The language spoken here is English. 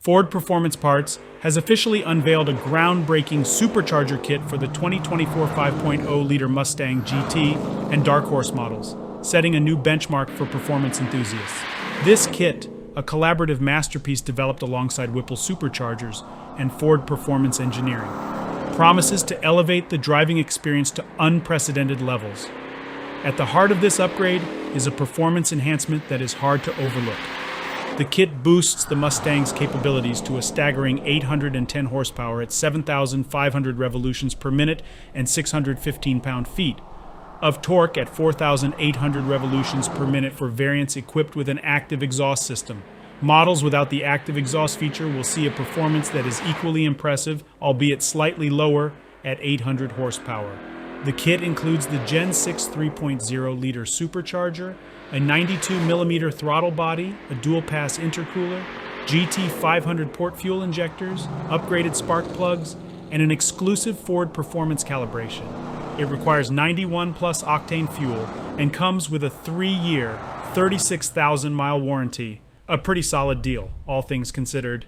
Ford Performance Parts has officially unveiled a groundbreaking Supercharger kit for the 2024 5.0-liter Mustang GT and Dark Horse models, setting a new benchmark for performance enthusiasts. This kit, a collaborative masterpiece developed alongside Whipple Superchargers and Ford Performance Engineering, promises to elevate the driving experience to unprecedented levels. At the heart of this upgrade is a performance enhancement that is hard to overlook. The kit boosts the Mustang's capabilities to a staggering 810 horsepower at 7,500 revolutions per minute and 615 pound-feet, of torque at 4,800 revolutions per minute for variants equipped with an active exhaust system. Models without the active exhaust feature will see a performance that is equally impressive, albeit slightly lower, at 800 horsepower. The kit includes the Gen 6 3.0-liter Supercharger, a 92mm throttle body, a dual-pass intercooler, GT 500 port fuel injectors, upgraded spark plugs, and an exclusive Ford Performance calibration. It requires 91-plus octane fuel and comes with a 3-year, 36,000-mile warranty. A pretty solid deal, all things considered.